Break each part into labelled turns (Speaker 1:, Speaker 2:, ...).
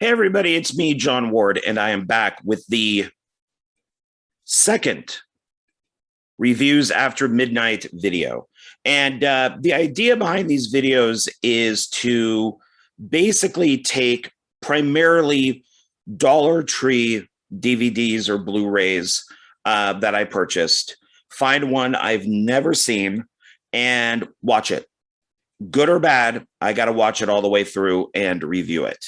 Speaker 1: Hey, everybody, it's me, John Ward, and I am back with the second Reviews After Midnight video. And the idea behind these videos is to basically take primarily Dollar Tree DVDs or Blu-rays that I purchased, find one I've never seen, and watch it. Good or bad, I got to watch it all the way through and review it.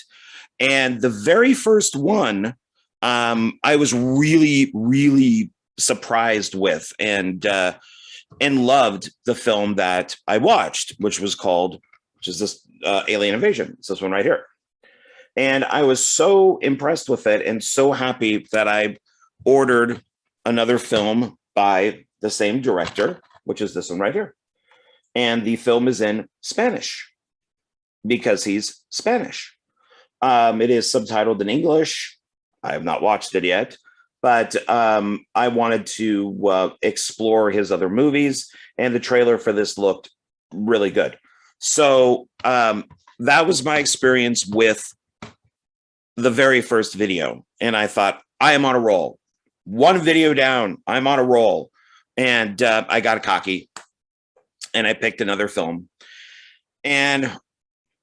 Speaker 1: And the very first one, I was really, really surprised with and loved the film that I watched, which is this Alien Invasion. It's this one right here. And I was so impressed with it and so happy that I ordered another film by the same director, which is this one right here. And the film is in Spanish because he's Spanish. It is subtitled in English. I have not watched it yet, but I wanted to explore his other movies, and the trailer for this looked really good. So that was my experience with the very first video, and I thought, I am on a roll. One video down, I'm on a roll, and I got cocky, and I picked another film, and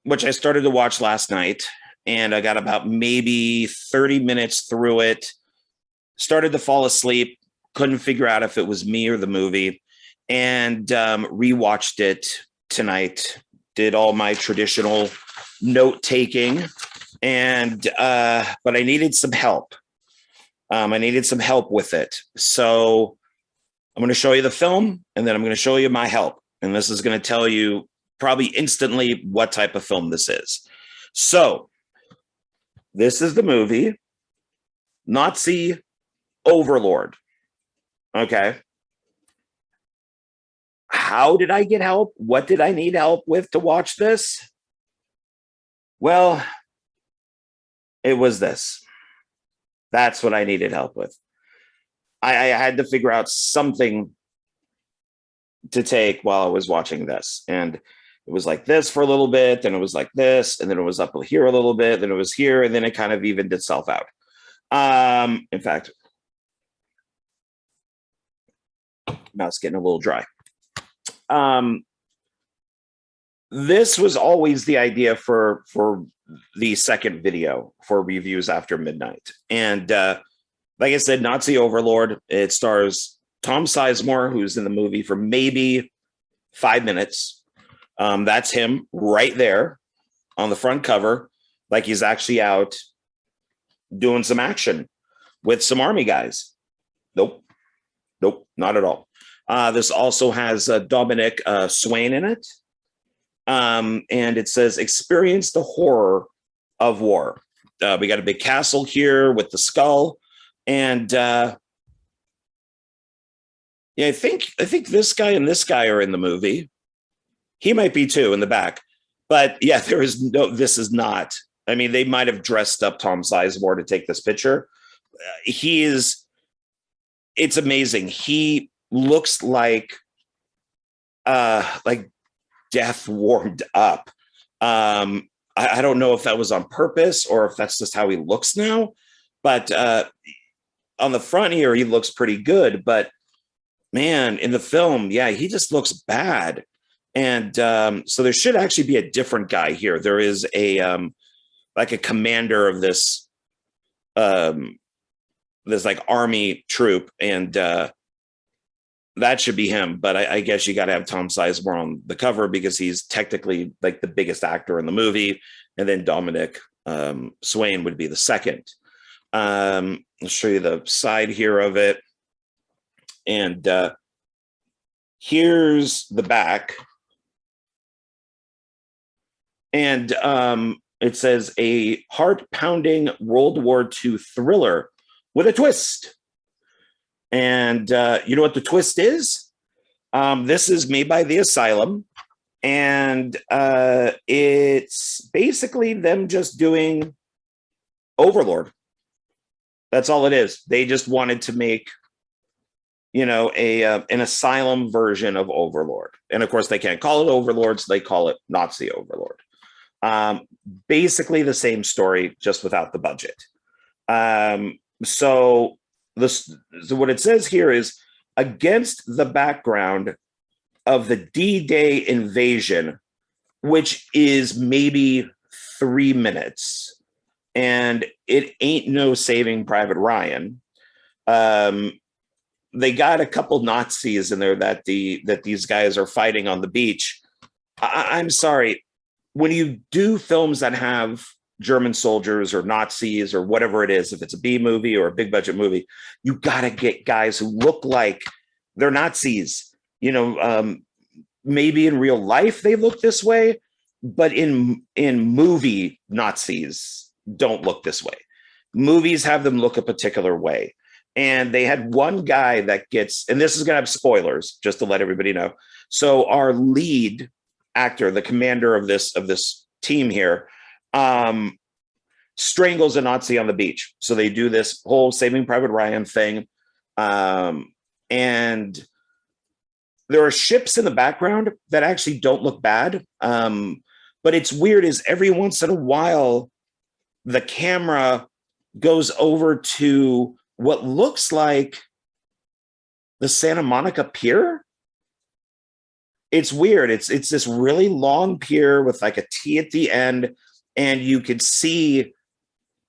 Speaker 1: which I started to watch last night. And I got about maybe 30 minutes through it, started to fall asleep, couldn't figure out if it was me or the movie, and rewatched it tonight, did all my traditional note-taking, and but I needed some help. I needed some help with it. So I'm going to show you the film, and then I'm going to show you my help. And this is going to tell you probably instantly what type of film this is. So this is the movie Nazi Overlord. Okay. How did I get help? What did I need help with to watch this? Well, it was this. That's what I needed help with. I had to figure out something to take while I was watching this. And it was like this for a little bit, then it was like this, and then it was up here a little bit, then it was here, and then it kind of evened itself out. In fact, mouth's getting a little dry. This was always the idea for the second video for Reviews After Midnight. And like I said, Nazi Overlord, it stars Tom Sizemore, who's in the movie for maybe 5 minutes. That's him right there on the front cover, like he's actually out doing some action with some army guys. Nope, not at all. This also has Dominic Swain in it. And it says, experience the horror of war. We got a big castle here with the skull. And yeah, I think this guy and this guy are in the movie. He might be too in the back, but yeah, this is not. I mean, they might have dressed up Tom Sizemore to take this picture. It's amazing. He looks like death warmed up. I don't know if that was on purpose or if that's just how he looks now, but on the front here, he looks pretty good, but man, in the film, yeah, he just looks bad. And so there should actually be a different guy here. There is a like a commander of this like army troop, and that should be him. But I guess you got to have Tom Sizemore on the cover because he's technically like the biggest actor in the movie, and then Dominic Swain would be the second. I'll show you the side here of it, and here's the back. And it says a heart-pounding World War II thriller with a twist. And you know what the twist is? This is made by the Asylum. And it's basically them just doing Overlord. That's all it is. They just wanted to make, an Asylum version of Overlord. And of course, they can't call it Overlord, so they call it Nazi Overlord. Um, Basically the same story, just without the budget. So so what it says here is against the background of the D-Day invasion, which is maybe 3 minutes, and it ain't no Saving Private Ryan. They got a couple Nazis in there that these guys are fighting on the beach. I'm sorry, when you do films that have German soldiers or Nazis or whatever it is, if it's a B movie or a big budget movie, you got to get guys who look like they're Nazis. Maybe in real life they look this way, but in movie, Nazis don't look this way. Movies have them look a particular way. And they had one guy that gets, and this is going to have spoilers just to let everybody know. So our lead actor, the commander of this team here, strangles a Nazi on the beach. So they do this whole Saving Private Ryan thing. And there are ships in the background that actually don't look bad. But it's weird is every once in a while, the camera goes over to what looks like the Santa Monica Pier. It's weird. It's this really long pier with like a T at the end, and you could see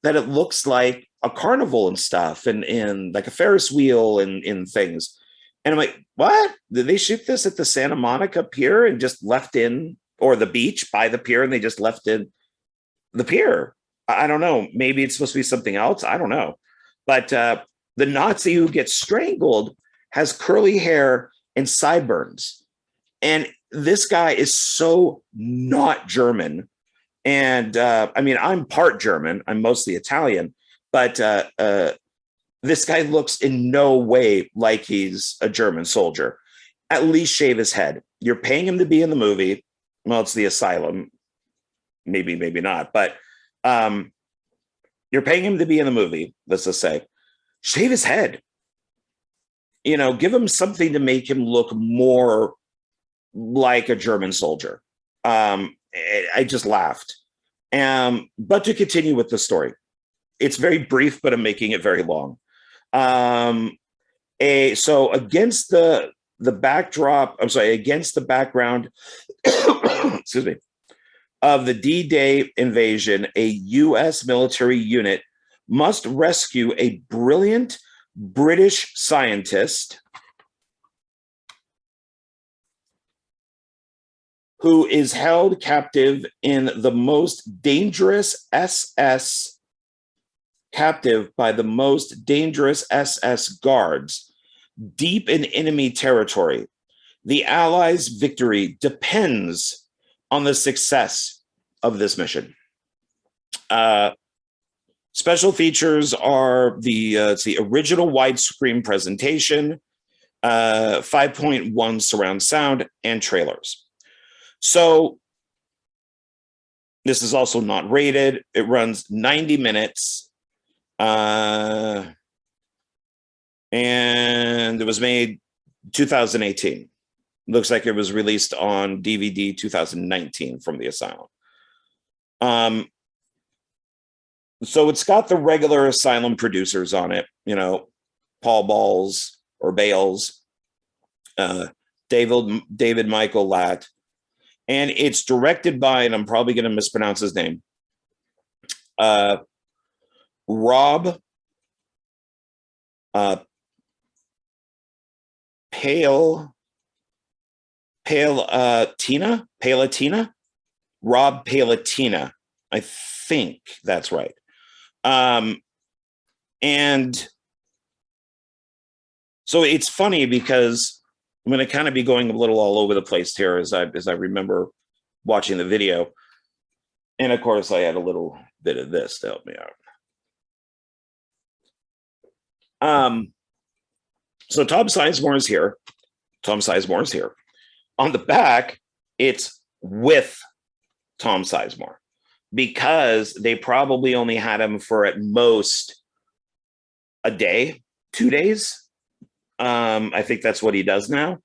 Speaker 1: that it looks like a carnival and stuff, and like a Ferris wheel and things. And I'm like, what? Did they shoot this at the Santa Monica Pier and just left in, or the beach by the pier, and they just left in the pier? I don't know. Maybe it's supposed to be something else. I don't know. But the Nazi who gets strangled has curly hair and sideburns. And this guy is so not German. And I mean, I'm part German. I'm mostly Italian. But this guy looks in no way like he's a German soldier. At least shave his head. You're paying him to be in the movie. Well, it's the asylum. Maybe, maybe not. But you're paying him to be in the movie, let's just say. Shave his head. Give him something to make him look more like a German soldier. I just laughed. But to continue with the story, it's very brief, but I'm making it very long. So against the backdrop, against the background, excuse me, of the D-Day invasion, a U.S. military unit must rescue a brilliant British scientist who is held captive in the most dangerous SS, captive by the most dangerous SS guards, deep in enemy territory. The Allies' victory depends on the success of this mission. Special features are the original widescreen presentation, 5.1 surround sound, and trailers. So this is also not rated. It runs 90 minutes. And it was made 2018. Looks like it was released on DVD 2019 from the Asylum. So it's got the regular Asylum producers on it, Paul Balls or Bales, David Michael Latt, and it's directed by, and I'm probably going to mispronounce his name, Rob Palatina, Rob Palatina. I think that's right. And so it's funny because I'm going to kind of be going a little all over the place here as I remember watching the video. And of course, I had a little bit of this to help me out. So Tom Sizemore is here. On the back, it's with Tom Sizemore, because they probably only had him for at most a day, 2 days. I think that's what he does now.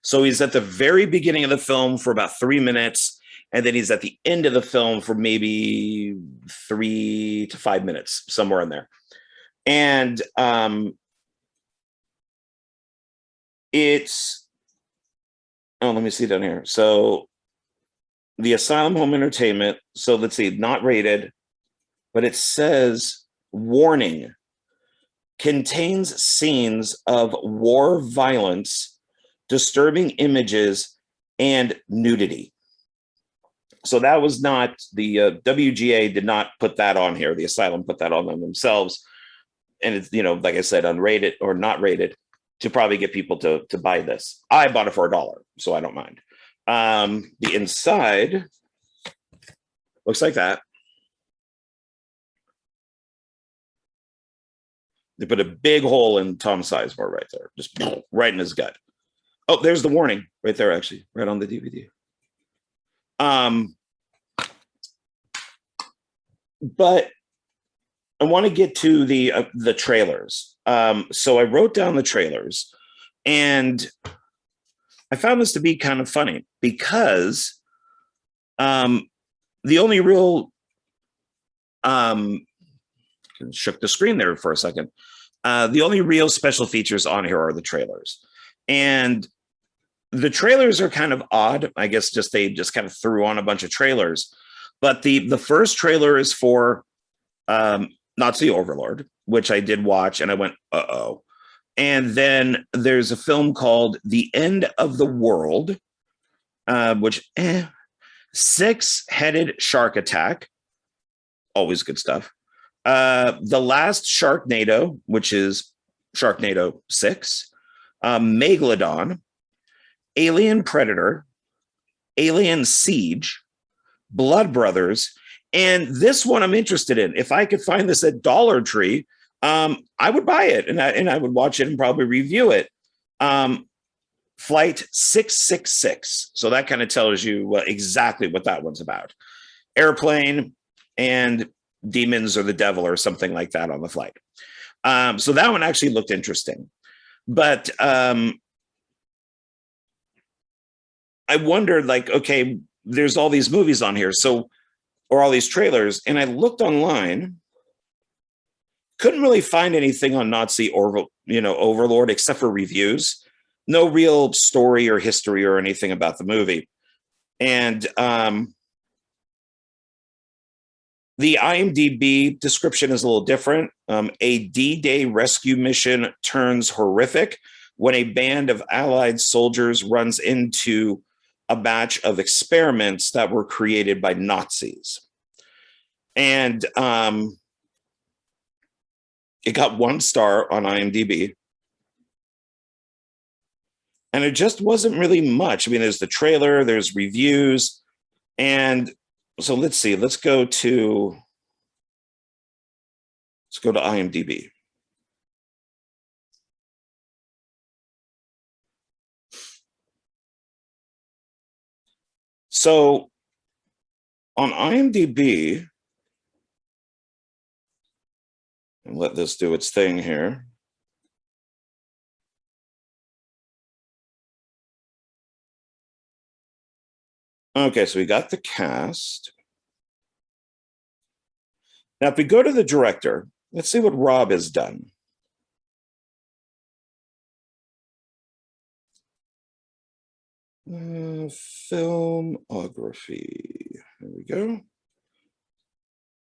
Speaker 1: So he's at the very beginning of the film for about 3 minutes, and then he's at the end of the film for maybe 3 to 5 minutes, somewhere in there. And it's, oh, let me see down here. So the Asylum Home Entertainment, so let's see, not rated, but it says warning, contains scenes of war violence, disturbing images, and nudity. So that was not, the WGA did not put that on here. The Asylum put that on them themselves. And it's, you know, like I said, unrated or not rated to probably get people to buy this. I bought it for $1, so I don't mind. The inside looks like that. They put a big hole in Tom Sizemore right there, just right in his gut. Oh, there's the warning right there, actually, right on the DVD. But I want to get to the trailers. So I wrote down the trailers, and I found this to be kind of funny because the only real shook the screen there for a second. The only real special features on here are the trailers, and the trailers are kind of odd. I guess they just kind of threw on a bunch of trailers, but the first trailer is for Nazi Overlord, which I did watch, and I went, uh-oh. And then there's a film called The End of the World, which, Six-Headed Shark Attack, always good stuff. The Last Sharknado, which is Sharknado 6, Megalodon, Alien Predator, Alien Siege, Blood Brothers, and this one I'm interested in. If I could find this at Dollar Tree, I would buy it, and I would watch it and probably review it. Flight 666. So that kind of tells you exactly what that one's about. Airplane and demons or the devil or something like that on the flight. So that one actually looked interesting. But I wondered, like, okay, there's all these movies on here, so, or all these trailers, and I looked online, couldn't really find anything on Nazi or, you know, Overlord except for reviews. No real story or history or anything about the movie. And the IMDb description is a little different. A D-Day rescue mission turns horrific when a band of Allied soldiers runs into a batch of experiments that were created by Nazis. And it got 1 star on IMDb. And it just wasn't really much. I mean, there's the trailer, there's reviews. And so let's see, let's go to IMDb. So on IMDb, and let this do its thing here. Okay, so we got the cast. Now, if we go to the director, let's see what Rob has done. Filmography. There we go.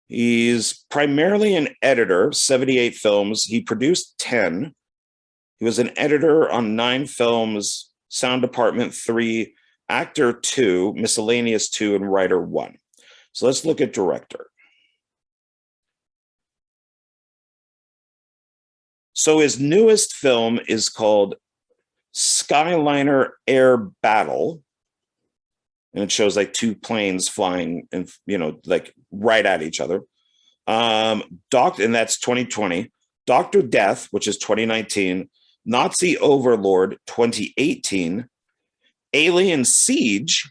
Speaker 1: He's primarily an editor, 78 films. He produced 10. He was an editor on 9 films, sound department 3, actor 2, miscellaneous 2, and writer 1. So let's look at director. So his newest film is called Skyliner Air Battle. And it shows like 2 planes flying and, you know, like right at each other. And that's 2020. Dr. Death, which is 2019. Nazi Overlord, 2018. Alien Siege.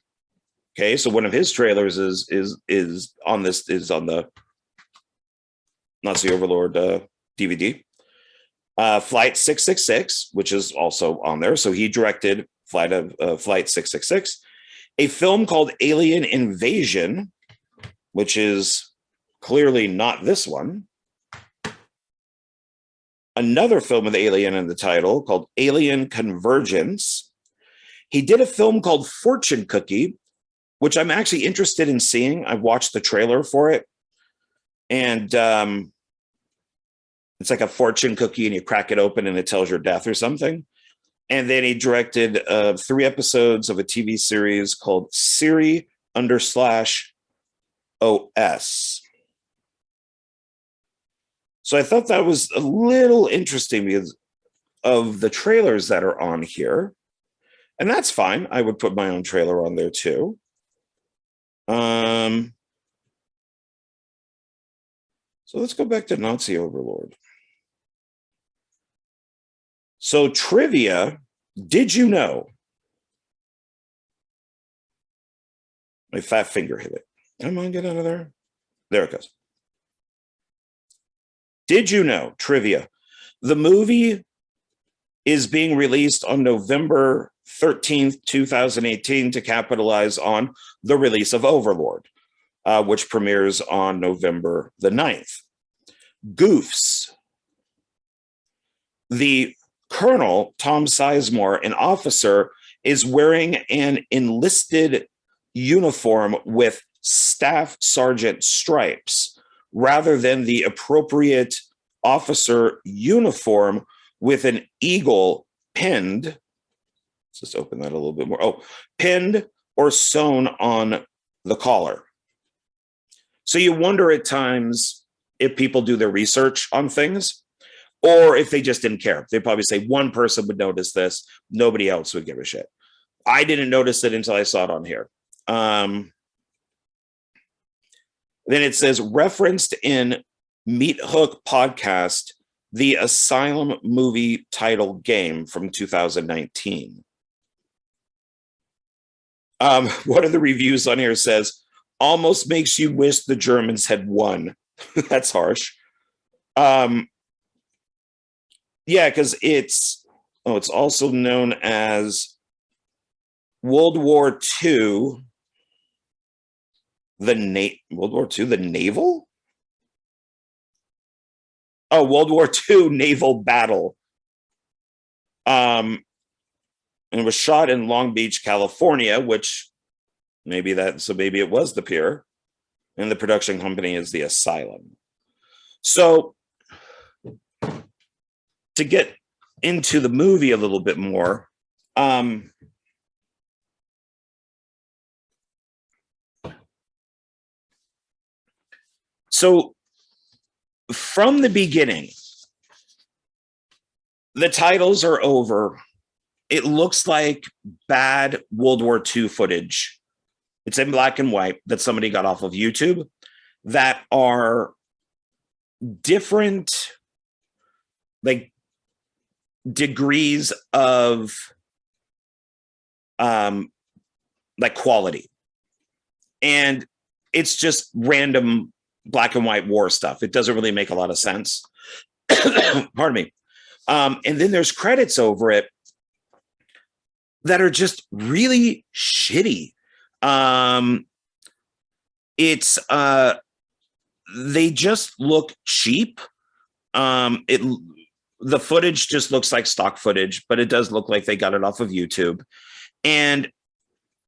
Speaker 1: Okay, so one of his trailers is on the Nazi Overlord DVD. Flight 666, which is also on there. So he directed Flight 666. a film called Alien Invasion, which is clearly not this one. Another film with Alien in the title called Alien Convergence. He did a film called Fortune Cookie, which I'm actually interested in seeing. I've watched the trailer for it. And it's like a fortune cookie and you crack it open and it tells your death or something. And then he directed 3 episodes of a TV series called Siri_OS. So I thought that was a little interesting because of the trailers that are on here. And that's fine. I would put my own trailer on there too. So let's go back to Nazi Overlord. So trivia, did you know? My fat finger hit it. Come on, get out of there. There it goes. Did you know, trivia, the movie is being released on November 13th, 2018 to capitalize on the release of Overlord, which premieres on November the 9th. Goofs. The Colonel, Tom Sizemore, an officer, is wearing an enlisted uniform with staff sergeant stripes rather than the appropriate officer uniform with an eagle pinned. Let's just open that a little bit more. Oh, pinned or sewn on the collar. So you wonder at times if people do their research on things or if they just didn't care. They probably say one person would notice this, nobody else would give a shit. I didn't notice it until I saw it on here. Then it says, referenced in Meat Hook podcast, the Asylum movie title game from 2019. One of the reviews on here says, almost makes you wish the Germans had won. That's harsh. Yeah, because it's also known as World War II. World War II, the naval? Oh, World War II naval battle. And it was shot in Long Beach, California, which maybe it was the pier. And the production company is the Asylum. So to get into the movie a little bit more, so from the beginning, the titles are over. It looks like bad World War II footage. It's in black and white that somebody got off of YouTube that are different, like, degrees of like quality. And it's just random black and white war stuff. It doesn't really make a lot of sense. Pardon me. And then there's credits over it that are just really shitty. They just look cheap. The footage just looks like stock footage, but it does look like they got it off of YouTube. And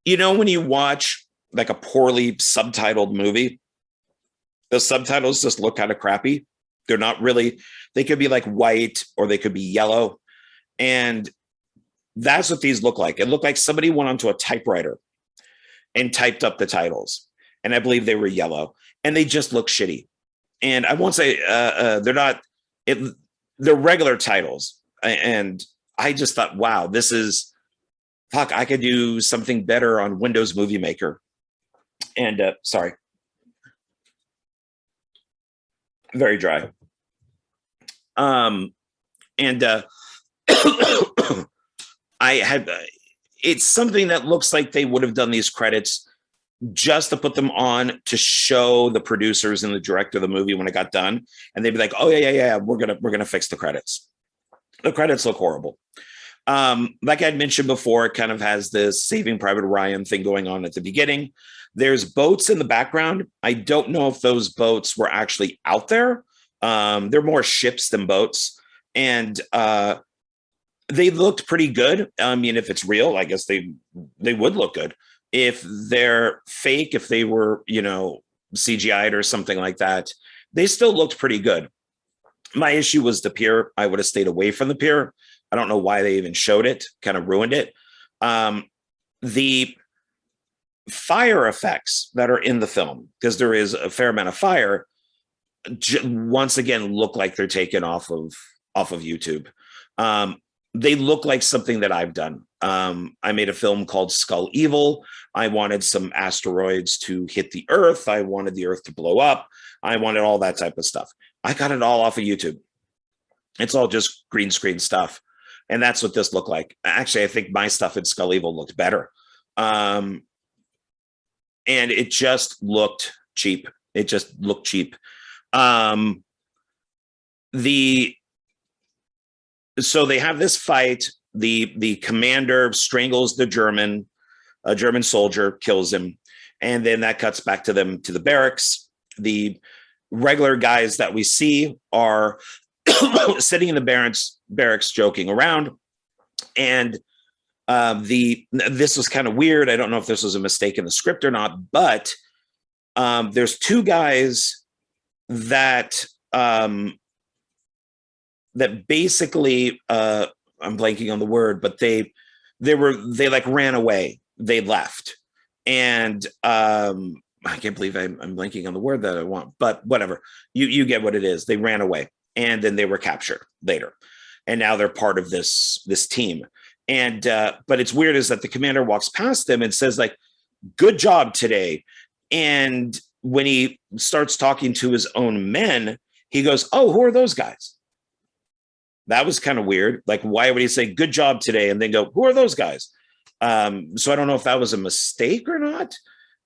Speaker 1: you know, when you watch like a poorly subtitled movie, the subtitles just look kind of crappy. They're not really, they could be like white or they could be yellow. And that's what these look like. It looked like somebody went onto a typewriter and typed up the titles. And I believe they were yellow and they just look shitty. And I won't say they're regular titles. And I just thought, wow, I could do something better on Windows Movie Maker. And sorry. Very dry. It's something that looks like they would have done these credits just to put them on to show the producers and the director of the movie when it got done. And they'd be like, oh yeah, we're gonna fix the credits. The credits look horrible. Like I'd mentioned before, it kind of has this Saving Private Ryan thing going on at the beginning. There's boats in the background. I don't know if those boats were actually out there. They're more ships than boats. And they looked pretty good. I mean, if it's real, I guess they would look good. If they're fake, if they were, CGI'd or something like that, they still looked pretty good. My issue was the pier. I would have stayed away from the pier. I don't know why they even showed it, kind of ruined it. The fire effects that are in the film, because there is a fair amount of fire, once again look like they're taken off of YouTube. They look like something that I've done. I made a film called Skull Evil. I wanted some asteroids to hit the Earth. I wanted the Earth to blow up. I wanted all that type of stuff. I got it all off of YouTube. It's all just green screen stuff. And that's what this looked like. Actually, I think my stuff in Skull Evil looked better. And it just looked cheap. It just looked cheap. So they have this fight. The commander strangles the German soldier, kills him. And then that cuts back to them, to the barracks. The regular guys that we see are sitting in the barracks joking around. And this was kind of weird. I don't know if this was a mistake in the script or not, but there's two guys that that basically I'm blanking on the word, but they like ran away. They left. And I can't believe I'm blanking on the word that I want, but whatever. You get what it is. They ran away and then they were captured later. And now they're part of this team. And but it's weird is that the commander walks past them and says, like, good job today. And when he starts talking to his own men, he goes, oh, who are those guys? That was kind of weird. Like, why would he say good job today and then go, who are those guys? So I don't know if that was a mistake or not.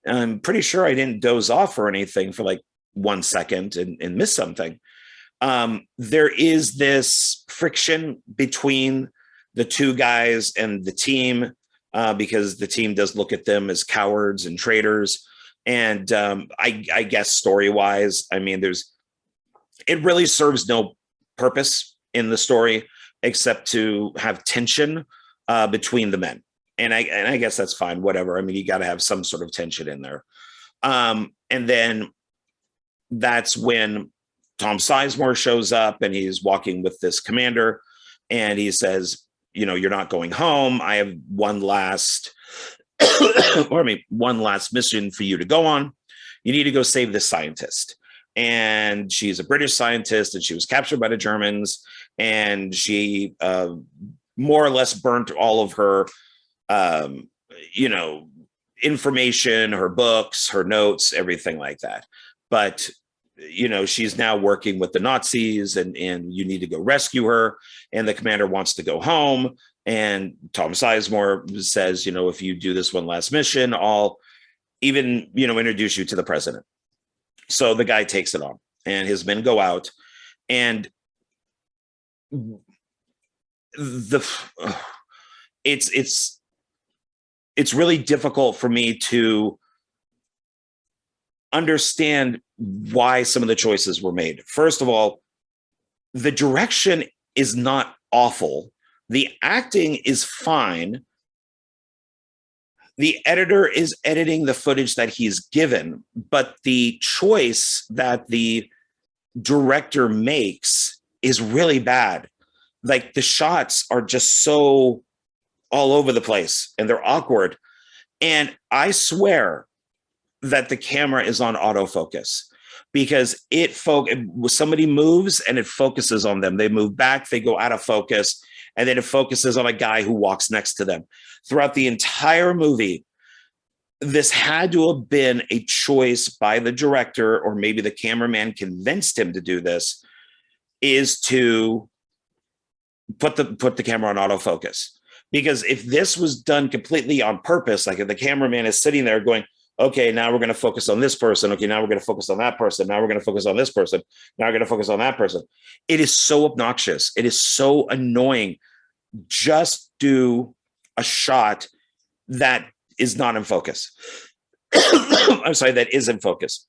Speaker 1: I'm pretty sure I didn't doze off or anything for like 1 second and miss something. There is this friction between the two guys and the team because the team does look at them as cowards and traitors. And I guess story-wise, I mean, it really serves no purpose in the story except to have tension between the men. And I guess that's fine, whatever. I mean, you got to have some sort of tension in there. And then that's when Tom Sizemore shows up and he's walking with this commander and he says, you're not going home. I have one last mission for you to go on. You need to go save this scientist. And she's a British scientist and she was captured by the Germans and she more or less burnt all of her information, her books, her notes, everything like that. But, she's now working with the Nazis and you need to go rescue her. And the commander wants to go home. And Tom Sizemore says, if you do this one last mission, I'll even, introduce you to the president. So the guy takes it on and his men go out and it's really difficult for me to understand why some of the choices were made. First of all, the direction is not awful. The acting is fine. The editor is editing the footage that he's given, but the choice that the director makes is really bad. Like the shots are just so all over the place and they're awkward. And I swear that the camera is on autofocus because somebody moves and it focuses on them. They move back, they go out of focus, and then it focuses on a guy who walks next to them. Throughout the entire movie, this had to have been a choice by the director, or maybe the cameraman convinced him to do this, is to put the camera on autofocus. Because if this was done completely on purpose, like if the cameraman is sitting there going, okay, now we're going to focus on this person. Okay, now we're going to focus on that person. Now we're going to focus on this person. Now we're going to focus on that person. It is so obnoxious. It is so annoying just do a shot that is not in focus. I'm sorry, that is in focus.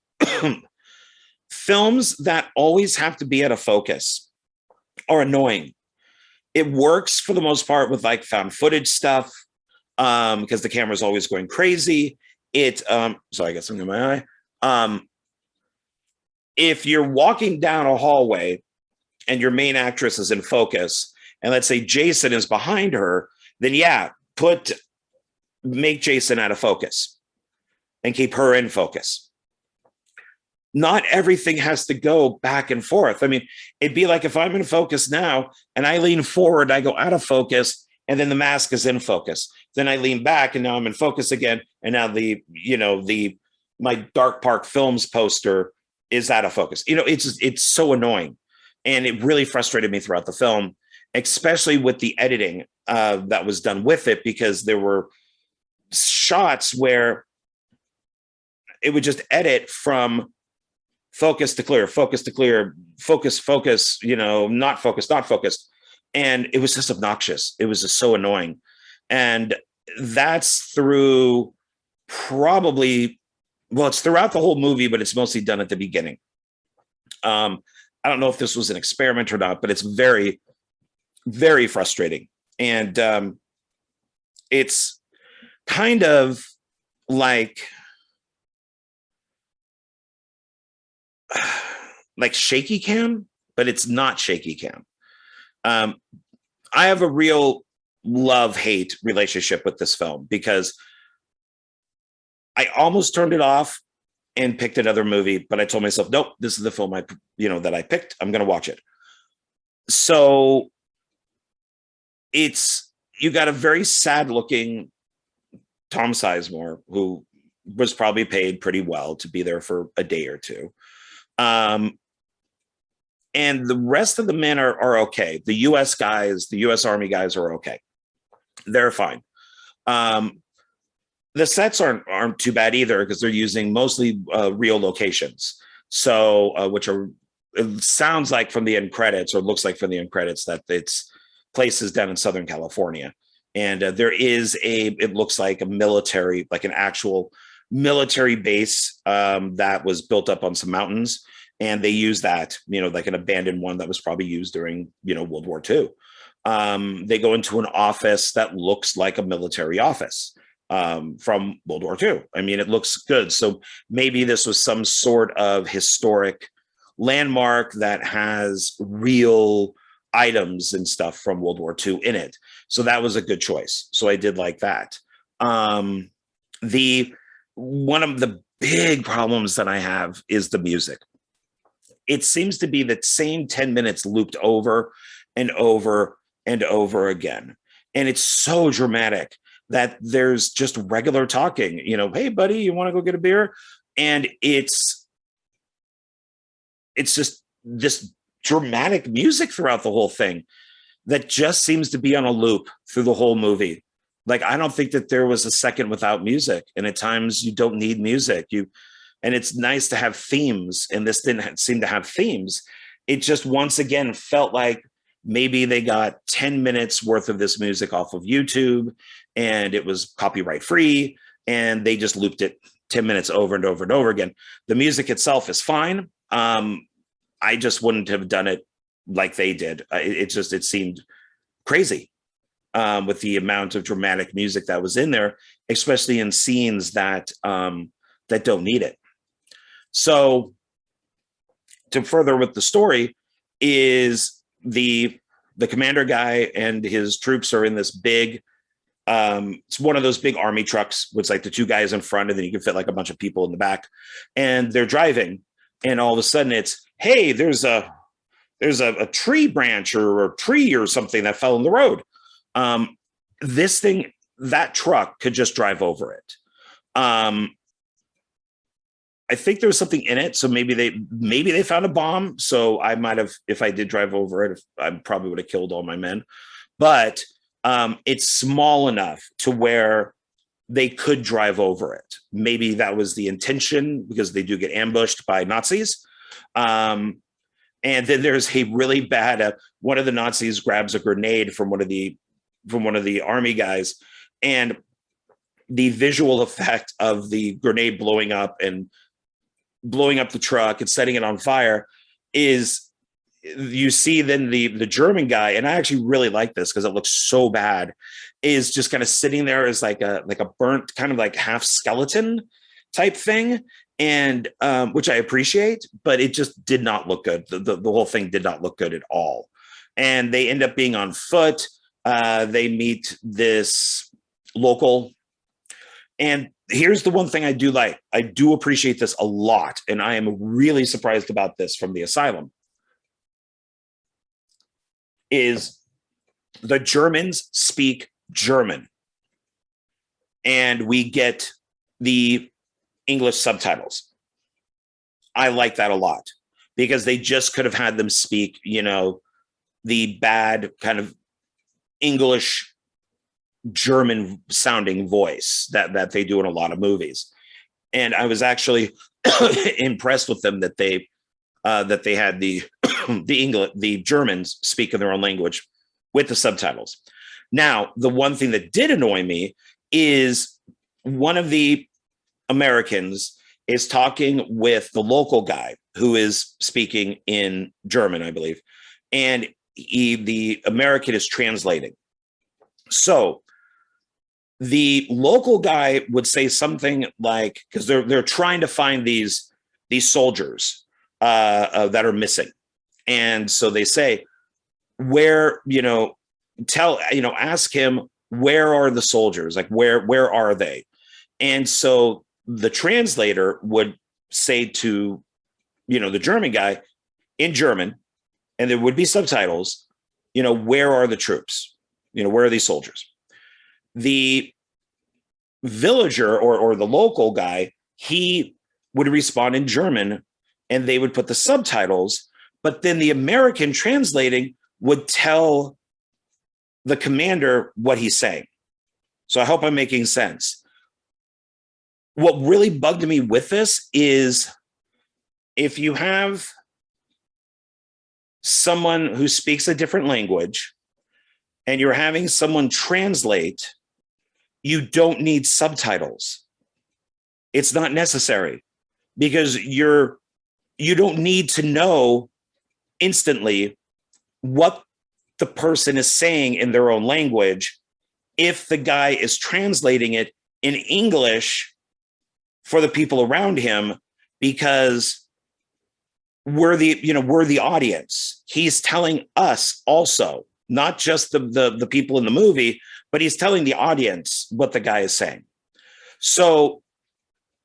Speaker 1: Films that always have to be out of focus are annoying. It works for the most part with like found footage stuff, because the camera's always going crazy. Sorry, I got something in my eye. If you're walking down a hallway and your main actress is in focus, and let's say Jason is behind her, then yeah, make Jason out of focus and keep her in focus. Not everything has to go back and forth. I mean, it'd be like if I'm in focus now and I lean forward, I go out of focus, and then the mask is in focus. Then I lean back and now I'm in focus again. And now my Dark Park Films poster is out of focus. It's so annoying. And it really frustrated me throughout the film, especially with the editing that was done with it, because there were shots where it would just edit from focus to clear, focus to clear, focus, not focused, not focused. And it was just obnoxious. It was just so annoying. And that's through it's throughout the whole movie, but it's mostly done at the beginning. I don't know if this was an experiment or not, but it's very, very frustrating. And it's kind of like shaky cam, but it's not shaky cam. I have a real love-hate relationship with this film, because I almost turned it off and picked another movie, but I told myself, nope, this is the film that I picked. I'm going to watch it. So you got a very sad-looking Tom Sizemore, who was probably paid pretty well to be there for a day or two. And the rest of the men are okay. The U.S. guys, the U.S. Army guys are okay. They're fine. The sets aren't too bad either, because they're using mostly real locations. So, it sounds like from the end credits, or looks like from the end credits, that it's places down in Southern California. And it looks like an actual military base that was built up on some mountains. And they use that, like an abandoned one that was probably used during, World War II. They go into an office that looks like a military office from World War II. I mean, it looks good. So maybe this was some sort of historic landmark that has real items and stuff from World War II in it. So that was a good choice. So I did like that. One of the big problems that I have is the music. It seems to be the same 10 minutes looped over and over and over again. And it's so dramatic that there's just regular talking, hey buddy, you want to go get a beer? And it's just this dramatic music throughout the whole thing that just seems to be on a loop through the whole movie. Like, I don't think that there was a second without music. And at times you don't need music. And it's nice to have themes, and this didn't seem to have themes. It just once again felt like maybe they got 10 minutes worth of this music off of YouTube, and it was copyright free, and they just looped it 10 minutes over and over and over again. The music itself is fine. I just wouldn't have done it like they did. It seemed crazy with the amount of dramatic music that was in there, especially in scenes that don't need it. So to further with the story is the commander guy and his troops are in this big, it's one of those big army trucks with like the two guys in front, and then you can fit like a bunch of people in the back, and they're driving, and all of a sudden it's, hey, there's a tree branch or a tree or something that fell in the road. That truck could just drive over it. I think there was something in it, so maybe they found a bomb. So I might have, if I did drive over it, I probably would have killed all my men. But it's small enough to where they could drive over it. Maybe that was the intention, because they do get ambushed by Nazis. And then there's a really bad, one of the Nazis grabs a grenade from one of the one of the army guys, and the visual effect of the grenade blowing up and blowing up the truck and setting it on fire is, you see then the German guy, and I actually really like this because it looks so bad, is just kind of sitting there as like a burnt kind of like half skeleton type thing, and which I appreciate, but it just did not look good. The whole thing did not look good at all. And they end up being on foot. They meet this local. And here's the one thing I do like. I do appreciate this a lot, and I am really surprised about this from the asylum, is the Germans speak German. And we get the English subtitles. I like that a lot, because they just could have had them speak, the bad kind of English German sounding voice that they do in a lot of movies. And I was actually impressed with them that they had the Germans speak in their own language with the subtitles. Now, the one thing that did annoy me is one of the Americans is talking with the local guy who is speaking in German, I believe, and the American is translating. So the local guy would say something like, because they're trying to find these soldiers that are missing, and so they say, where, ask him, where are the soldiers? Like, where are they? And so the translator would say to, the German guy in German, and there would be subtitles, where are the troops? Where are these soldiers? The villager or the local guy, he would respond in German, and they would put the subtitles, but then the American translating would tell the commander what he's saying. So I hope I'm making sense. What really bugged me with this is, if you have someone who speaks a different language and you're having someone translate, you don't need subtitles. It's not necessary, because you don't need to know instantly what the person is saying in their own language if the guy is translating it in English for the people around him, because we're the audience. He's telling us also, not just the people in the movie, but he's telling the audience what the guy is saying. So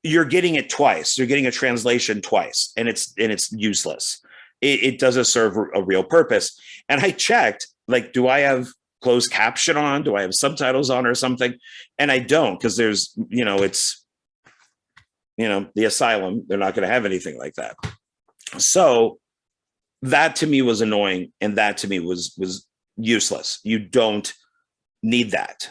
Speaker 1: you're getting it twice. You're getting a translation twice, and it's useless. It doesn't serve a real purpose. And I checked, like, do I have closed caption on? Do I have subtitles on or something? And I don't, because there's, it's, the asylum, they're not going to have anything like that. So that to me was annoying, and that to me was useless. You don't need that.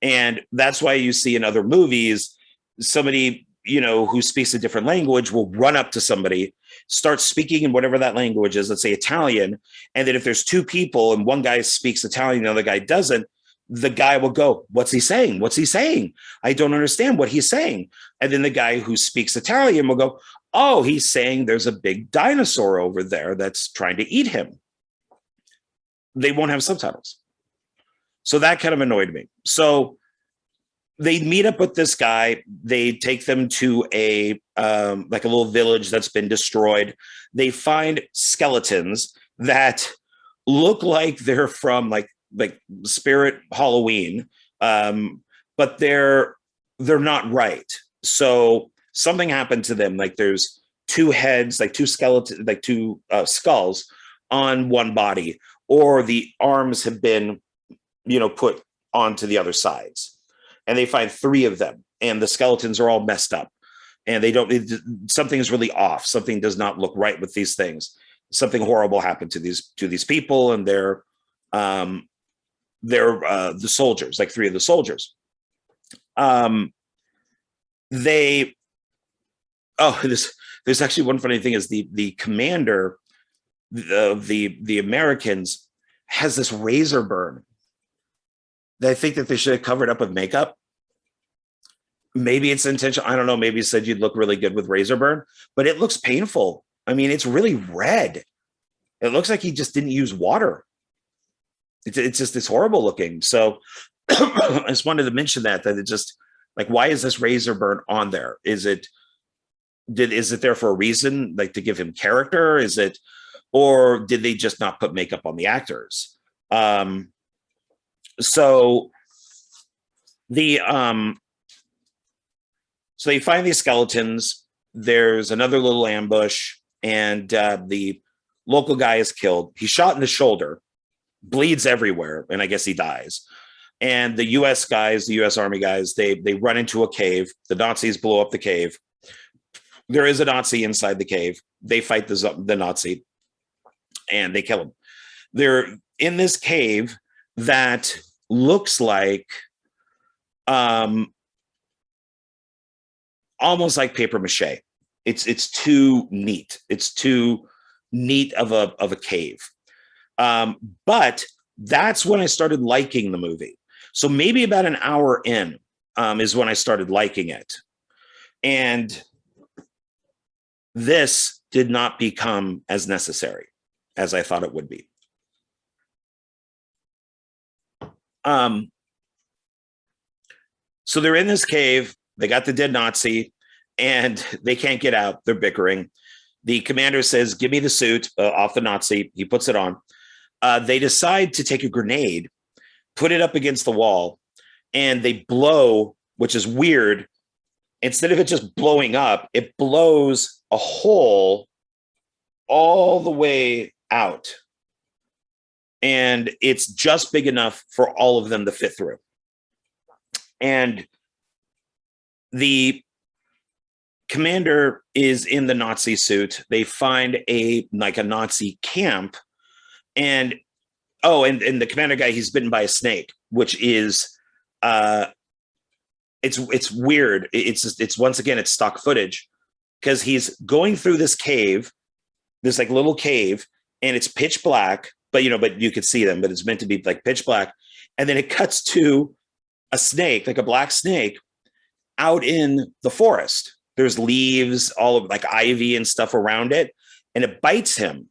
Speaker 1: And that's why you see in other movies, somebody, who speaks a different language will run up to somebody, start speaking in whatever that language is, let's say Italian. And then if there's two people and one guy speaks Italian, the other guy doesn't, the guy will go, what's he saying? What's he saying? I don't understand what he's saying. And then the guy who speaks Italian will go, oh, he's saying there's a big dinosaur over there that's trying to eat him. They won't have subtitles. So that kind of annoyed me. So they meet up with this guy. They take them to a little village that's been destroyed. They find skeletons that look like they're from like Spirit Halloween, but they're not right. So something happened to them. Like, there's two heads, like two skeletons, like two skulls on one body, or the arms have been, put onto the other sides. And they find three of them, and the skeletons are all messed up, and something is really off. Something does not look right with these things. Something horrible happened to these people, and they're the soldiers, like three of the soldiers. There's actually one funny thing is the commander of the Americans has this razor burn I think that they should have covered up with makeup. Maybe it's intentional. I don't know. Maybe it said you'd look really good with razor burn, but it looks painful. I mean, it's really red. It looks like he just didn't use water. It's just it's horrible looking. So I just wanted to mention that it just like, why is this razor burn on there? Is it there for a reason, like to give him character? Is it, or did they just not put makeup on the actors? So the so they find these skeletons. There's another little ambush, and the local guy is killed. He's shot in the shoulder, bleeds everywhere, and I guess he dies. And the U.S. guys, the U.S. Army guys, they run into a cave. The Nazis blow up the cave. There is a Nazi inside the cave. They fight the Nazi, and they kill him. They're in this cave that looks like almost like paper mache. It's too neat. It's too neat of a cave. But that's when I started liking the movie. So maybe about an hour in is when I started liking it. And this did not become as necessary as I thought it would be. So they're in this cave. They got the dead Nazi, and they can't get out. They're bickering. The commander says, "Give me the suit off the Nazi." He puts it on. They decide to take a grenade, put it up against the wall, and they blow, which is weird. Instead of it just blowing up, it blows a hole all the way out. And it's just big enough for all of them to fit through. And the commander is in the Nazi suit. They find a Nazi camp. And and the commander guy, he's bitten by a snake, which is it's weird. It's once again, it's stock footage, because he's going through this cave, this like little cave, and it's pitch black, but you could see them, but it's meant to be like pitch black. And then it cuts to a snake, like a black snake, out in the forest. There's leaves, all of like ivy and stuff around it, and it bites him.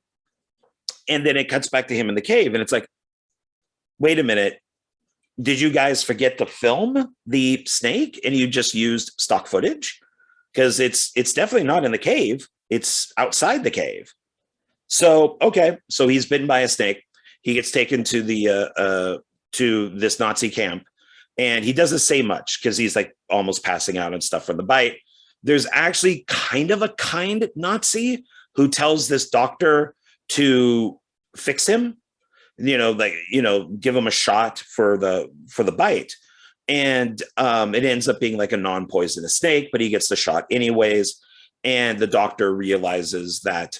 Speaker 1: And then it cuts back to him in the cave, and it's like, wait a minute, did you guys forget to film the snake and you just used stock footage? Because it's definitely not in the cave, it's outside the cave. So okay, so he's bitten by a snake. He gets taken to the to this Nazi camp, and he doesn't say much because he's like almost passing out and stuff from the bite. There's actually kind of a kind Nazi who tells this doctor to fix him, give him a shot for the bite. And it ends up being like a non-poisonous snake, but he gets the shot anyways. And the doctor realizes that,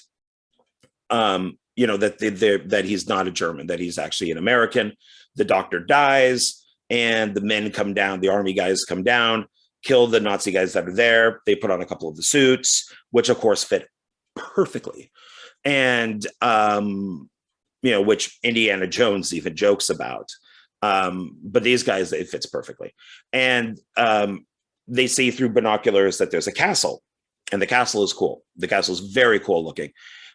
Speaker 1: that he's not a German, that he's actually an American. The doctor dies, and the men come down, the army guys come down, kill the Nazi guys that are there. They put on a couple of the suits, which of course fit perfectly. And, which Indiana Jones even jokes about. But these guys, it fits perfectly. And they see through binoculars that there's a castle, and the castle is cool. The castle is very cool looking.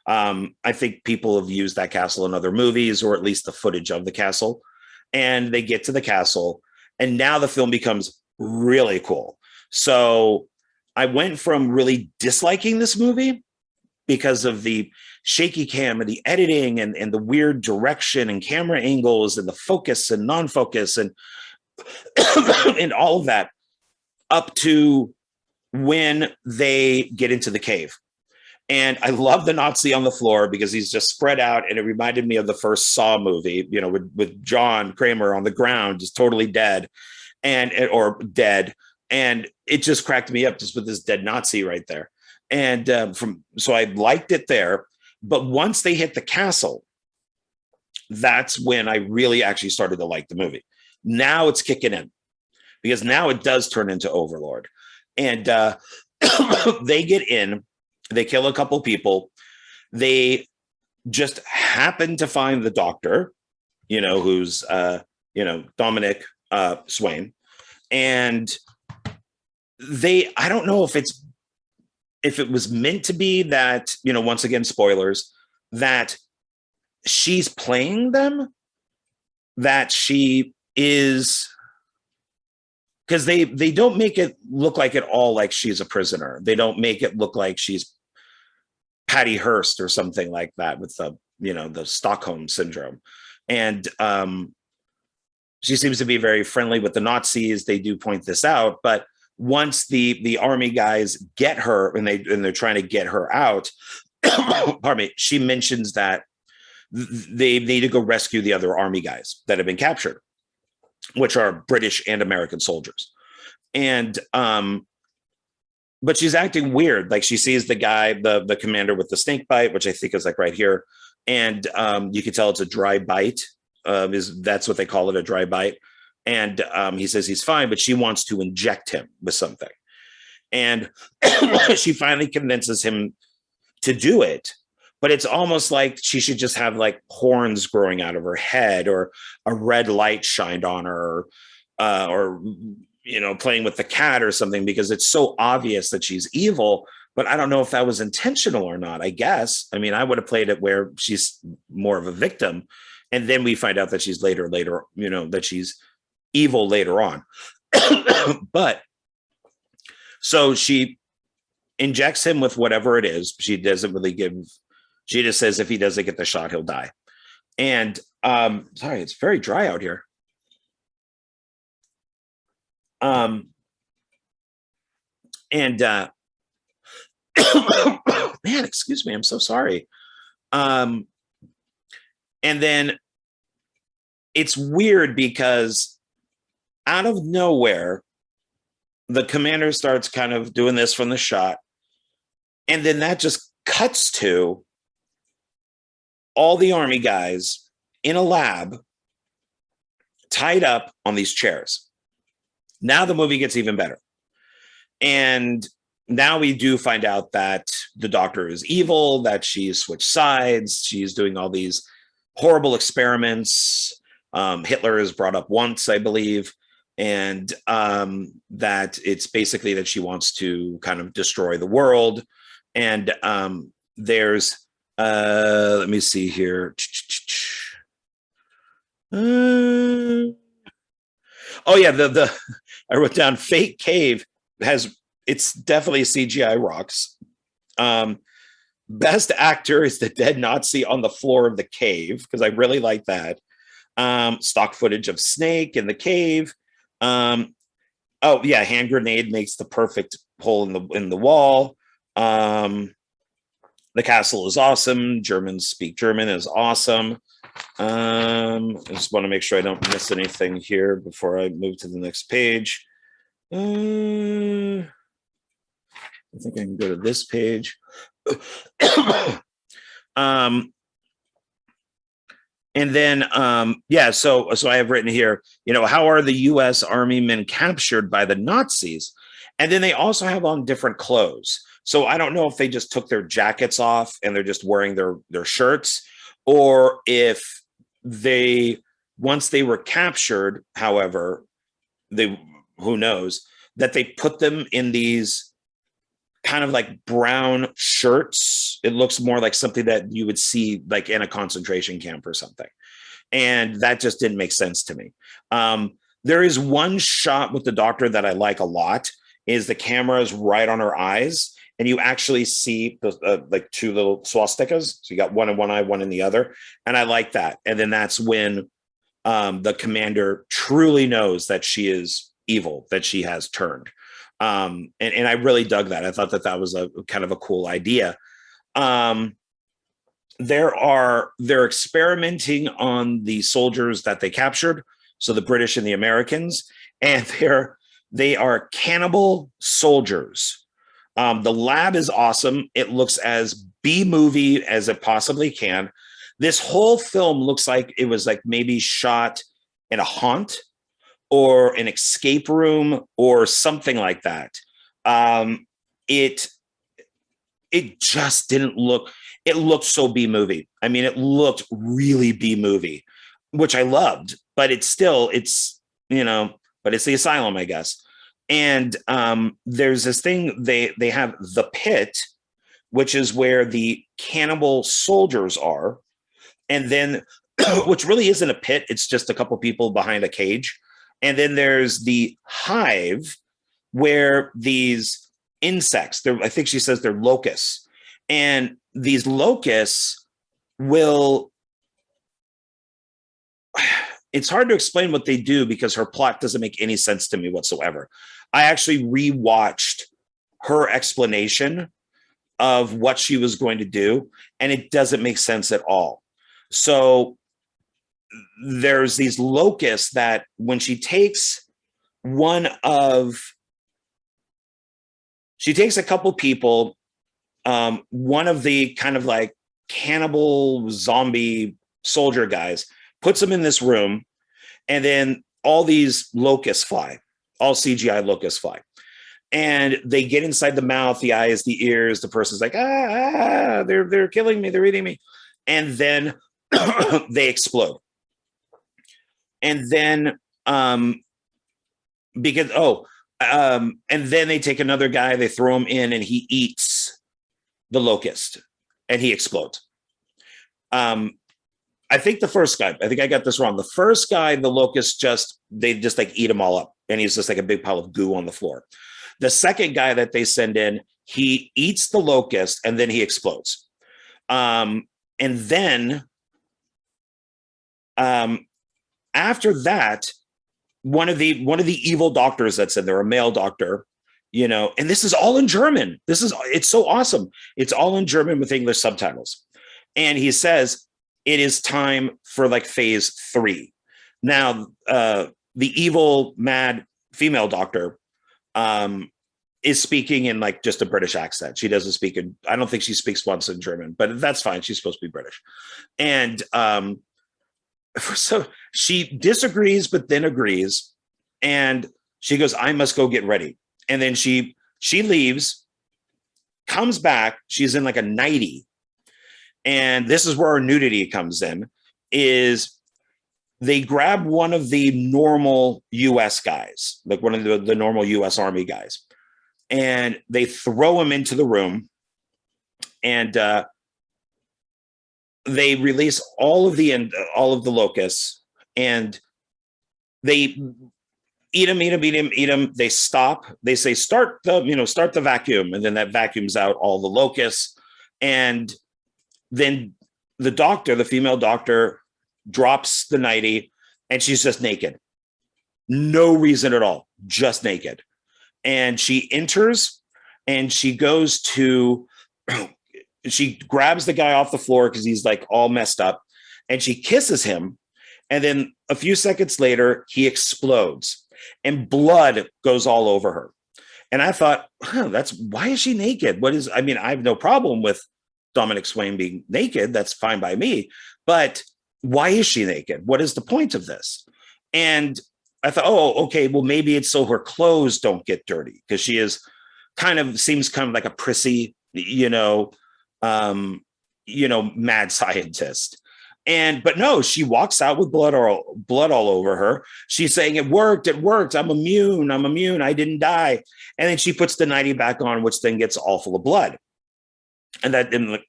Speaker 1: I think people have used that castle in other movies, or at least the footage of the castle. And they get to the castle, and now the film becomes really cool. So I went from really disliking this movie because of the shaky cam and the editing and the weird direction and camera angles and the focus and non-focus and and all of that, up to when they get into the cave. And I love the Nazi on the floor because he's just spread out, and it reminded me of the first Saw movie, with John Kramer on the ground, just totally dead or dead. And it just cracked me up just with this dead Nazi right there. And so I liked it there. But once they hit the castle, that's when I really actually started to like the movie. Now it's kicking in, because now it does turn into Overlord. And they get in, they kill a couple people. They just happen to find the doctor, who's, Dominic, Swain. And I don't know if it was meant to be that, once again, spoilers, that she's playing them, that she is, because they don't make it look like at all like she's a prisoner. They don't make it look like she's Patty Hearst or something like that with the Stockholm syndrome. And she seems to be very friendly with the Nazis. They do point this out, but once the army guys get her and they're trying to get her out, pardon me, she mentions that they need to go rescue the other army guys that have been captured, which are British and American soldiers. And but she's acting weird. Like, she sees the guy, the commander with the snake bite, which I think is like right here, and you can tell it's a dry bite. That's what they call it, a dry bite. And he says he's fine, but she wants to inject him with something. And she finally convinces him to do it. But it's almost like she should just have like horns growing out of her head, or a red light shined on her, or playing with the cat or something, because it's so obvious that she's evil. But I don't know if that was intentional or not, I guess. I mean, I would have played it where she's more of a victim. And then we find out that she's later, that she's evil later on. But so she injects him with whatever it is. She doesn't really she just says if he doesn't get the shot, he'll die. And sorry, it's very dry out here. Man, excuse me, I'm so sorry. And then it's weird because out of nowhere, the commander starts kind of doing this from the shot. And then that just cuts to all the army guys in a lab tied up on these chairs. Now the movie gets even better. And now we do find out that the doctor is evil, that she's switched sides. She's doing all these horrible experiments. Hitler is brought up once, I believe. And that it's basically that she wants to kind of destroy the world. And there's, let me see here. Oh yeah, I wrote down fake cave it's definitely CGI rocks. Best actor is the dead Nazi on the floor of the cave, because I really like that. Stock footage of Snake in the cave. Oh yeah, hand grenade makes the perfect hole in the wall. The castle is awesome. Germans speak German is awesome. I just want to make sure I don't miss anything here before I move to the next page. I think I can go to this page. And then, yeah, so I have written here, how are the U.S. Army men captured by the Nazis? And then they also have on different clothes. So I don't know if they just took their jackets off and they're just wearing their shirts, or if once they were captured, however, who knows, that they put them in these kind of like brown shirts. It looks more like something that you would see like in a concentration camp or something. And that just didn't make sense to me. There is one shot with the doctor that I like a lot, is the camera is right on her eyes. And you actually see the like two little swastikas. So you got one in one eye, one in the other. And I like that. And then that's when the commander truly knows that she is evil, that she has turned. And I really dug that. I thought that was a kind of a cool idea. They're experimenting on the soldiers that they captured. So the British and the Americans, and they are cannibal soldiers. The lab is awesome. It looks as B-movie as it possibly can. This whole film looks like it was like maybe shot in a haunt or an escape room or something like that. It just didn't look, it looked so B-movie. I mean, it looked really B-movie, which I loved, but it's but it's the asylum, I guess. And there's this thing, they have the pit, which is where the cannibal soldiers are. And then, which really isn't a pit, it's just a couple people behind a cage. And then there's the hive, where these insects, I think she says they're locusts. And these locusts will, it's hard to explain what they do because her plot doesn't make any sense to me whatsoever. I actually rewatched her explanation of what she was going to do, and it doesn't make sense at all. So there's these locusts that when she takes she takes a couple people, one of the kind of like cannibal zombie soldier guys, puts them in this room, and then all these locusts fly, all CGI locusts fly. And they get inside the mouth, the eyes, the ears. The person's like, they're killing me, they're eating me. And then they explode. And then and then they take another guy, they throw him in, and he eats the locust and he explodes. I think the first guy, I think I got this wrong. The first guy, the locust they just like eat him all up, and he's just like a big pile of goo on the floor. The second guy that they send in, he eats the locust and then he explodes. And then after that, one of the evil doctors that's in there, a male doctor, and this is all in German. It's so awesome. It's all in German with English subtitles. And he says, it is time for like phase 3. Now, the evil, mad female doctor is speaking in like just a British accent. She doesn't speak I don't think she speaks once in German, but that's fine. She's supposed to be British. And so she disagrees, but then agrees. And she goes, I must go get ready. And then she leaves, comes back. She's in like a nightie. And this is where our nudity comes in, is they grab one of the normal US guys, like one of the normal US Army guys, and they throw him into the room, and they release all of the locusts, and they eat them. They stop. They say, start the vacuum. And then that vacuums out all the locusts. And then the female doctor, drops the nightie, and she's just naked. No reason at all, just naked. And she enters, and she goes to, she grabs the guy off the floor because he's like all messed up, and she kisses him. And then a few seconds later, he explodes, and blood goes all over her. And I thought, why is she naked? I have no problem with Dominic Swain being naked. That's fine by me. But why is she naked? What is the point of this? And I thought, okay, well, maybe it's so her clothes don't get dirty, because she seems kind of like a prissy, mad scientist. But no, she walks out with blood all over her. She's saying, it worked. I'm immune. I didn't die. And then she puts the nightie back on, which then gets all full of blood. And that didn't look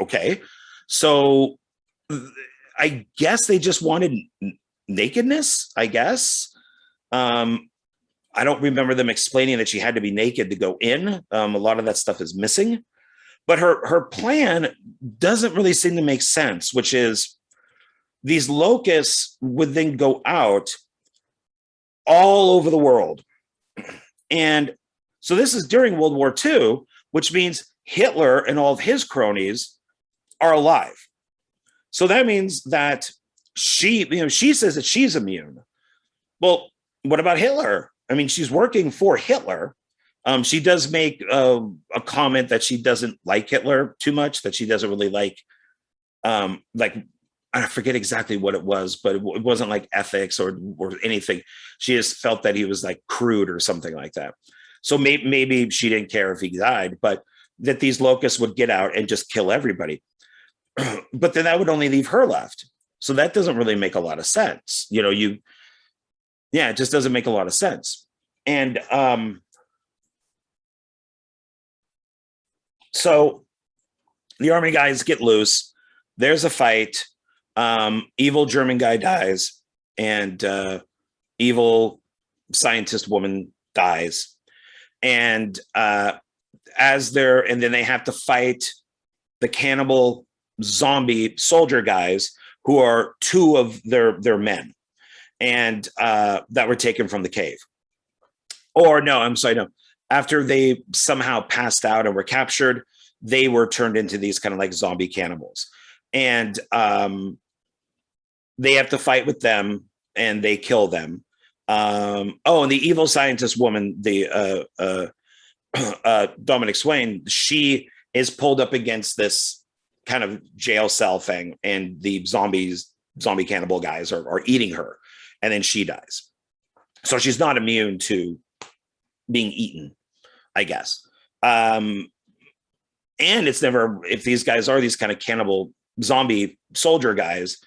Speaker 1: okay. So I guess they just wanted nakedness, I guess. I don't remember them explaining that she had to be naked to go in. A lot of that stuff is missing. But her plan doesn't really seem to make sense, which is these locusts would then go out all over the world. And so this is during World War II, which means Hitler and all of his cronies are alive. So that means that she says that she's immune. Well, what about Hitler? She's working for Hitler. She does make a comment that she doesn't like Hitler too much, that she doesn't really like I forget exactly what it was, but it wasn't like ethics or anything. She just felt that he was like crude or something like that. So maybe she didn't care if he died, but that these locusts would get out and just kill everybody. But then that would only leave her left. So that doesn't really make a lot of sense. Yeah, it just doesn't make a lot of sense. And so the army guys get loose. There's a fight. Evil German guy dies, and evil scientist woman dies. And and then they have to fight the cannibal zombie soldier guys, who are two of their men, and that were taken from the cave. Or no, I'm sorry, no. After they somehow passed out and were captured, they were turned into these kind of like zombie cannibals. And they have to fight with them, and they kill them. And the evil scientist woman, the Dominic Swain, she is pulled up against this kind of jail cell thing, and the zombie cannibal guys are eating her, and then she dies. So she's not immune to being eaten, I guess. And it's never, if these guys are these kind of cannibal zombie soldier guys,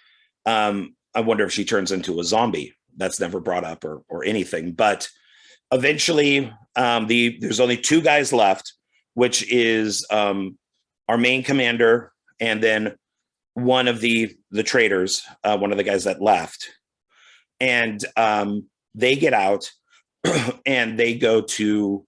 Speaker 1: I wonder if she turns into a zombie. That's never brought up or anything. But eventually, there's only two guys left, which is our main commander, and then one of the traitors, one of the guys that left. And they get out and they go to,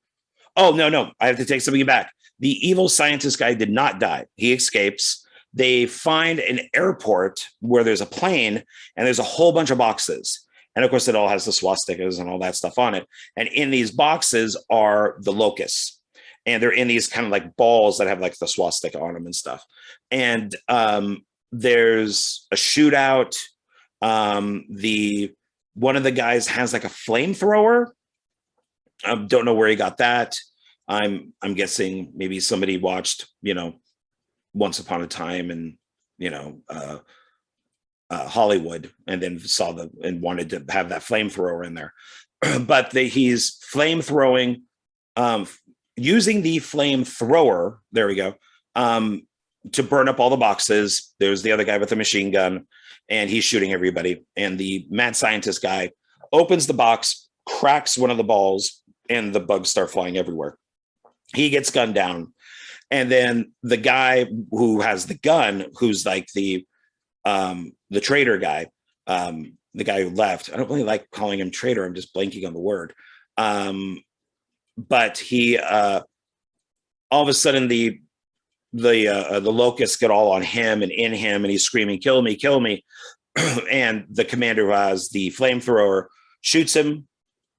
Speaker 1: no, I have to take something back. The evil scientist guy did not die. He escapes. They find an airport where there's a plane, and there's a whole bunch of boxes. And of course, it all has the swastikas and all that stuff on it. And in these boxes are the locusts. And they're in these kind of like balls that have like the swastika on them and stuff. And there's a shootout. One of the guys has like a flamethrower. I don't know where he got that. I'm guessing maybe somebody watched, Once Upon a Time and, Hollywood, and then saw and wanted to have that flamethrower in there. But he's flamethrowing, using the flamethrower. There we go. To burn up all the boxes. There's the other guy with a machine gun, and he's shooting everybody. And the mad scientist guy opens the box, cracks one of the balls, and the bugs start flying everywhere. He gets gunned down. And then the guy who has the gun, who's like the traitor guy, the guy who left. I don't really like calling him traitor. I'm just blanking on the word. But he, all of a sudden, the locusts get all on him and in him, and he's screaming, "Kill me, kill me!" And the commander who has the flamethrower shoots him,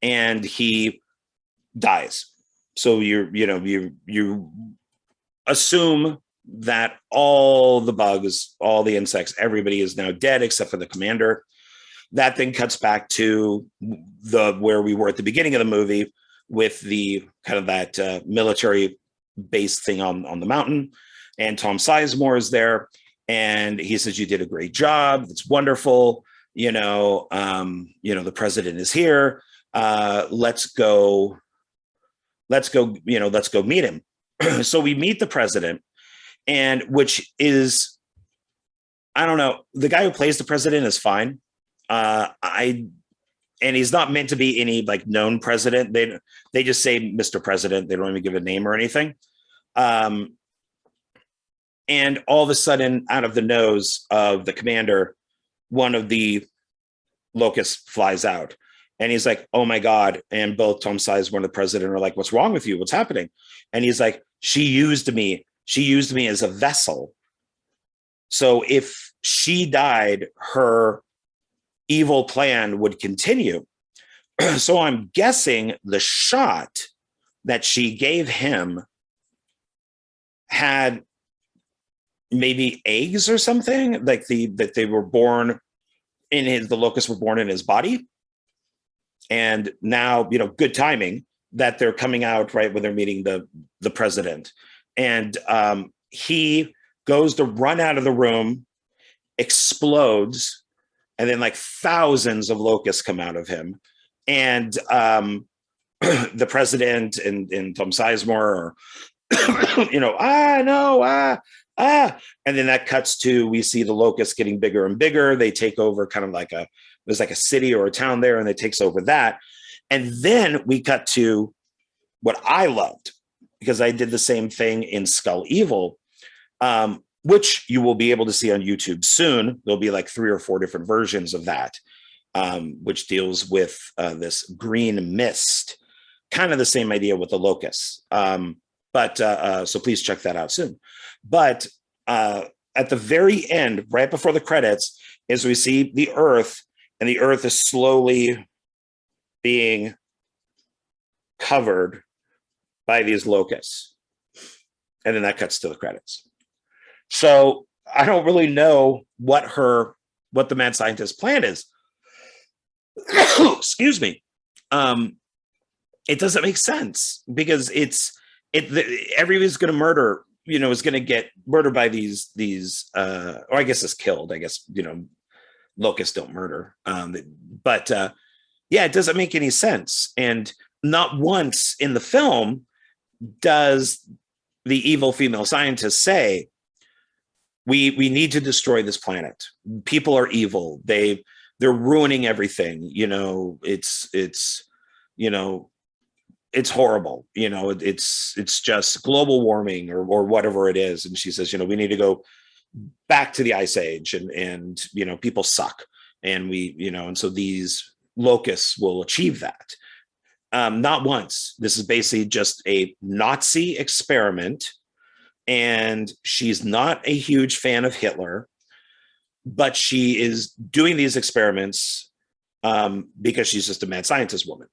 Speaker 1: and he dies. So you assume that all the bugs, all the insects, everybody is now dead except for the commander. That then cuts back to where we were at the beginning of the movie, with the kind of that military base thing on the mountain. And Tom Sizemore is there, and he says, "You did a great job. It's wonderful. The president is here. Let's go meet him." So we meet the president, and which is, I don't know, the guy who plays the president is fine. And he's not meant to be any like known president. They just say Mr. President. They don't even give a name or anything. And all of a sudden, out of the nose of the commander, one of the locusts flies out. And he's like, "Oh my God." And both Tom Sizemore and the president are like, "What's wrong with you? What's happening?" And he's like, She used me as a vessel. So if she died, her evil plan would continue. So I'm guessing the shot that she gave him had maybe eggs or something, like that they were born in the locusts were born in his body. And now, good timing that they're coming out right when they're meeting the president. And he goes to run out of the room, explodes, and then like thousands of locusts come out of him. And the president and Tom Sizemore are, and then that cuts to, we see the locusts getting bigger and bigger. They take over kind of like a there's like a city or a town there, and it takes over that. And then we cut to what I loved, because I did the same thing in Skull Evil, which you will be able to see on YouTube soon. There'll be like 3 or 4 different versions of that, which deals with this green mist, kind of the same idea with the locusts. So please check that out soon. But at the very end, right before the credits, is we see the Earth, and the Earth is slowly being covered by these locusts. And then that cuts to the credits. So I don't really know what the mad scientist's plan is. Excuse me. It doesn't make sense, because everybody's going to murder, is going to get murdered by these, or I guess is killed. I guess, locusts don't murder. Yeah, it doesn't make any sense. And not once in the film does the evil female scientist say, we need to destroy this planet. People are evil. They're ruining everything. It's horrible. It's just global warming or whatever it is. And she says, we need to go back to the ice age, and people suck. And and so these locusts will achieve that. Not once. This is basically just a Nazi experiment. And she's not a huge fan of Hitler, but she is doing these experiments because she's just a mad scientist woman.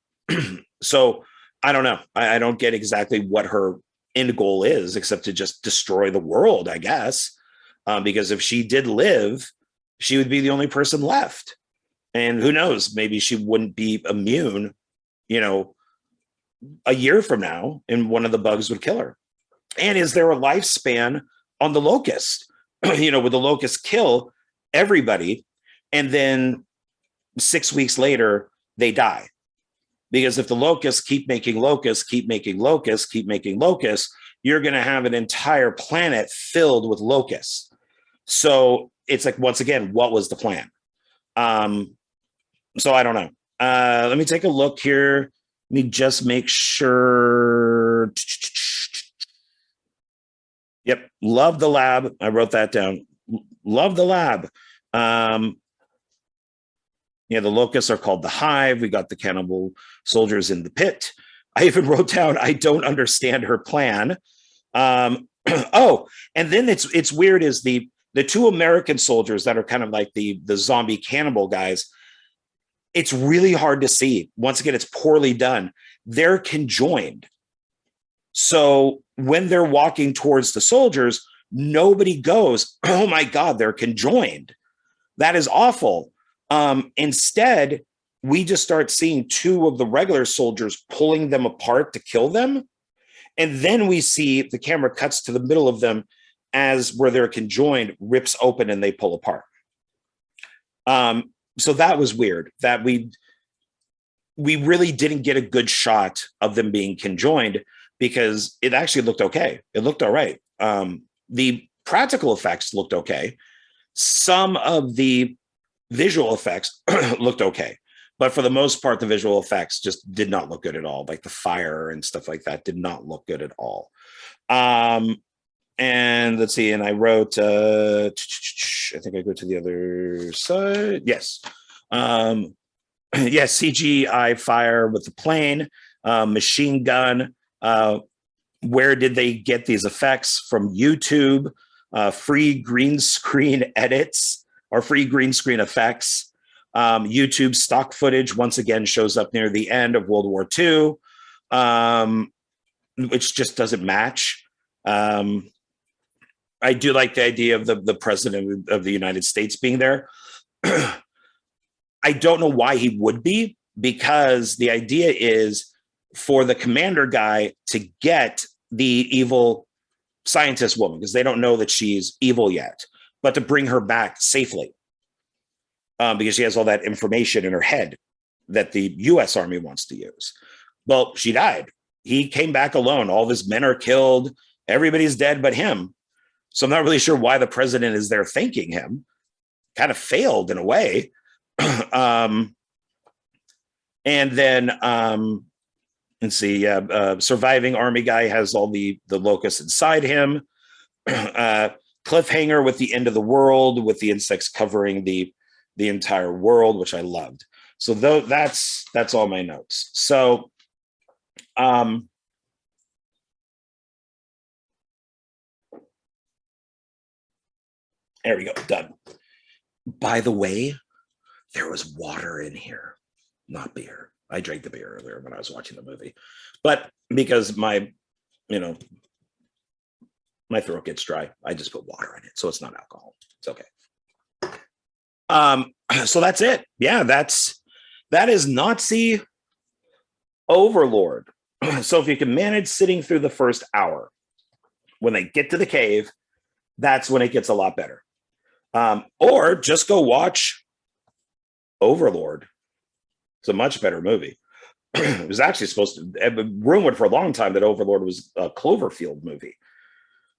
Speaker 1: So I don't know. I don't get exactly what her end goal is, except to just destroy the world, I guess. Because if she did live, she would be the only person left. And who knows, maybe she wouldn't be immune, a year from now, and one of the bugs would kill her. And is there a lifespan on the locust? Would the locust kill everybody, and then 6 weeks later they die? Because if the locusts keep making locusts, keep making locusts, keep making locusts, you're going to have an entire planet filled with locusts. So it's like, once again, what was the plan? So I don't know. Let me take a look here. Let me just make sure. Yep. Love the lab. I wrote that down. Love the lab. The locusts are called the hive. We got the cannibal soldiers in the pit. I even wrote down, I don't understand her plan. And then it's weird is the 2 American soldiers that are kind of like the zombie cannibal guys. It's really hard to see. Once again, it's poorly done. They're conjoined. So when they're walking towards the soldiers, nobody goes, oh my God, they're conjoined. That is awful. Instead, we just start seeing 2 of the regular soldiers pulling them apart to kill them. And then we see the camera cuts to the middle of them as where they're conjoined rips open and they pull apart. So that was weird that we really didn't get a good shot of them being conjoined, because it actually looked okay. It looked all right. The practical effects looked okay. Some of the visual effects looked okay, but for the most part, the visual effects just did not look good at all. Like the fire and stuff like that did not look good at all. And let's see, and I wrote, I think I go to the other side. Yes. Yes, CGI fire with the plane, machine gun. Where did they get these effects? From YouTube, free green screen edits or free green screen effects. YouTube stock footage once again shows up near the end of World War II, which just doesn't match. I do like the idea of the president of the United States being there. I don't know why he would be, because the idea is for the commander guy to get the evil scientist woman, because they don't know that she's evil yet, but to bring her back safely, because she has all that information in her head that the U.S. Army wants to use. Well, she died. He came back alone. All of his men are killed. Everybody's dead but him. So I'm not really sure why the president is there thanking him. Kind of failed in a way. And then let's see, surviving army guy has all the locusts inside him. Cliffhanger with the end of the world, with the insects covering the entire world, which I loved. So that's all my notes. So there we go, done. By the way, there was water in here, not beer. I drank the beer earlier when I was watching the movie, but because my throat gets dry, I just put water in it, so it's not alcohol. It's okay. So that's it. Yeah, that is Nazi Overlord. So if you can manage sitting through the first hour, when they get to the cave, that's when it gets a lot better. Or just go watch Overlord. It's a much better movie. It was actually supposed to, rumored for a long time that Overlord was a Cloverfield movie.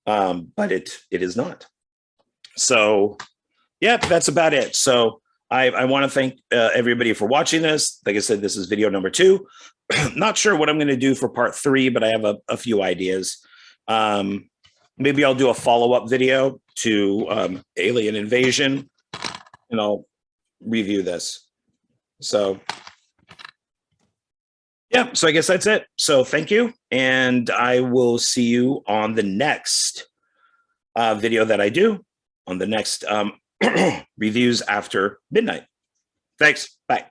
Speaker 1: But it is not. So yeah, that's about it. So I want to thank everybody for watching this. Like I said, this is video number 2. Not sure what I'm going to do for part 3, but I have a few ideas. Maybe I'll do a follow-up video to Alien Invasion, and I'll review this. So yeah, so I guess that's it. So thank you, and I will see you on the next video that I do, on the next reviews after midnight. Thanks. Bye.